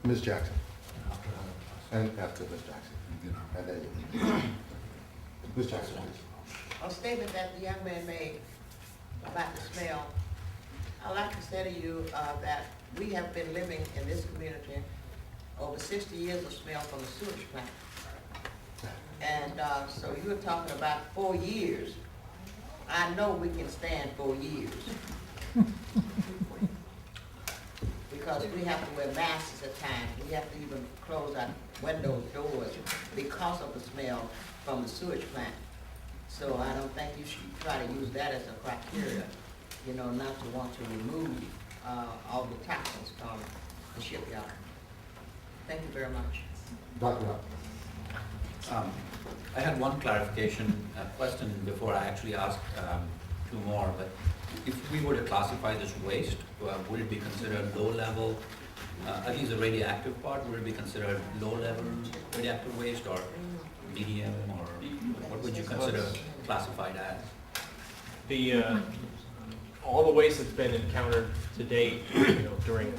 Ms. Jackson. And after Ms. Jackson. And then you. Ms. Jackson, please. A statement that the young man made about the smell, I'd like to say to you that we have been living in this community over 60 years of smell from the sewage plant. And so you were talking about 4 years. I know we can stand 4 years. Because we have to wear masks at times. We have to even close our windows, doors because of the smell from the sewage plant. So I don't think you should try to use that as a criteria, you know, not to want to remove all the toxins from the shipyard. Thank you very much. Dr. I had one clarification question before I actually asked two more, but if we were to classify this waste, would it be considered low level, at least the radioactive part, would it be considered low level radioactive waste or medium, or what would you consider classified as? All the waste that's been encountered to date, during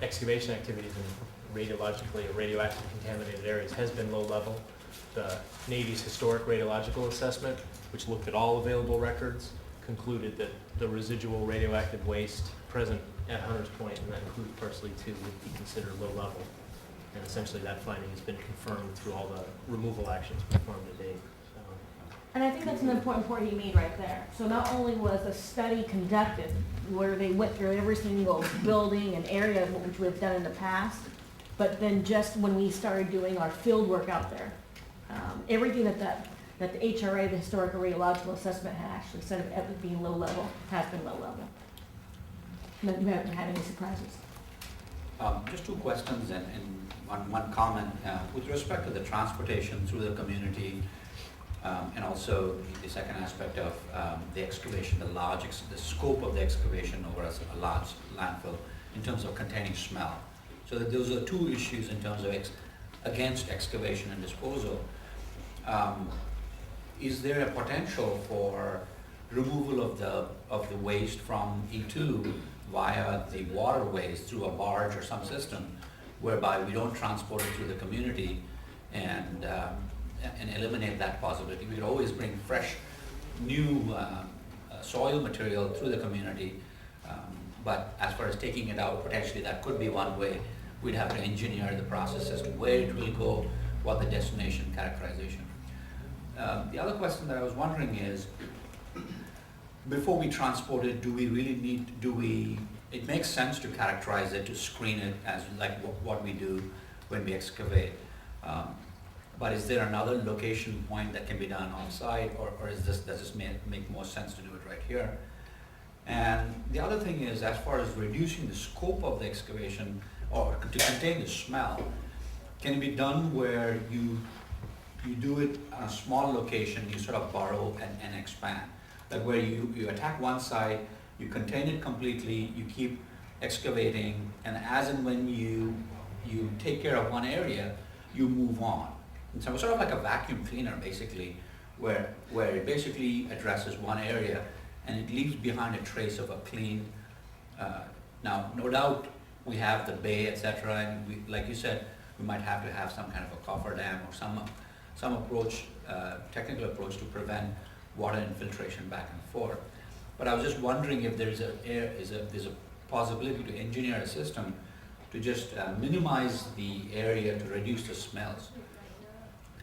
excavation activities in radiologically or radioactive contaminated areas has been low level. The Navy's historic radiological assessment, which looked at all available records, concluded that the residual radioactive waste present at Hunters Point, and that included Parsley too, would be considered low level. And essentially that finding has been confirmed through all the removal actions performed to date. And I think that's an important point he made right there. So not only was a study conducted where they went through every single building and area, which we've done in the past, but then just when we started doing our field work out there, everything that the HRA, the Historical Radiological Assessment, had actually said of it being low level, has been low level. We haven't had any surprises. Just two questions and one comment. With respect to the transportation through the community, and also the second aspect of the excavation, the scope of the excavation over a large landfill in terms of containing smell. So that those are two issues in terms of against excavation and disposal. Is there a potential for removal of the waste from E2 via the waterways through a barge or some system, whereby we don't transport it through the community and eliminate that possibility? We could always bring fresh, new soil material through the community, but as far as taking it out, potentially that could be one way. We'd have to engineer the process as to where it will go, what the destination characterization. The other question that I was wondering is, before we transport it, do we really need, it makes sense to characterize it, to screen it as like what we do when we excavate. But is there another location point that can be done on site, or does this make more sense to do it right here? And the other thing is, as far as reducing the scope of the excavation or to contain the smell, can it be done where you do it on a small location, you sort of burrow and expand? Like where you attack one side, you contain it completely, you keep excavating, and as and when you take care of one area, you move on. And so it's sort of like a vacuum cleaner, basically, where it basically addresses one area and it leaves behind a trace of a clean. Now, no doubt we have the bay, etc., and we, like you said, we might have to have some kind of a cofferdam or some approach, technical approach to prevent water infiltration back and forth. But I was just wondering if there's a possibility to engineer a system to just minimize the area to reduce the smells.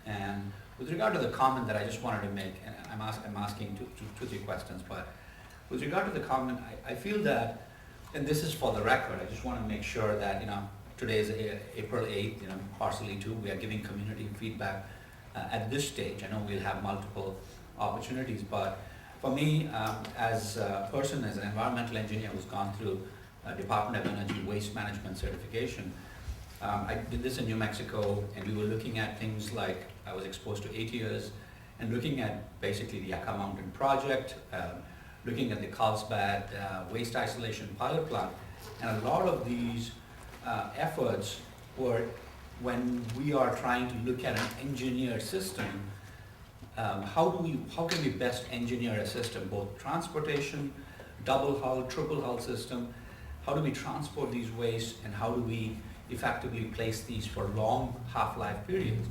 And with regard to the comment that I just wanted to make, and I'm asking two, three questions, but with regard to the comment, I feel that, and this is for the record, I just want to make sure that, today is April 8th, partially too, we are giving community feedback at this stage. I know we'll have multiple opportunities, but for me, as a person, as an environmental engineer who's gone through Department of Energy waste management certification, I did this in New Mexico, and we were looking at things like, I was exposed to 8 years, and looking at basically the Yucca Mountain project, looking at the Carlsbad waste isolation pilot plant, and a lot of these efforts were when we are trying to look at an engineered system. How can we best engineer a system, both transportation, double hull, triple hull system? How do we transport these wastes, and how do we effectively place these for long half-life periods.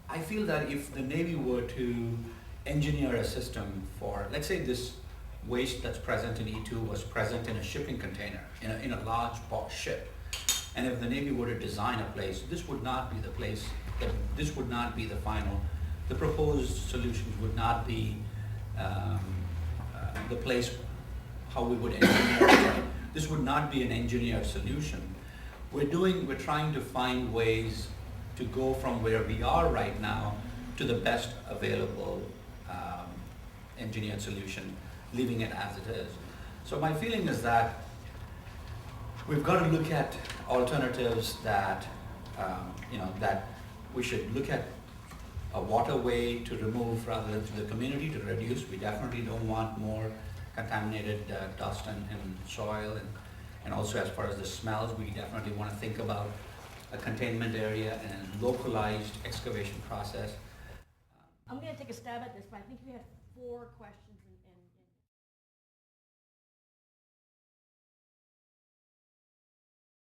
I feel that if the Navy were to engineer a system for, let's say this waste that's present in E2 was present in a shipping container, in a large box ship. And if the Navy were to design a place, this would not be the place, this would not be the final, the proposed solutions would not be the place how we would engineer it. This would not be an engineered solution. We're trying to find ways to go from where we are right now to the best available engineered solution, leaving it as it is. So my feeling is that we've got to look at alternatives that, that we should look at a waterway to remove rather than to the community to reduce. We definitely don't want more contaminated dust and soil, and also as far as the smells, we definitely want to think about a containment area and localized excavation process. I'm gonna take a stab at this, but I think we have 4 questions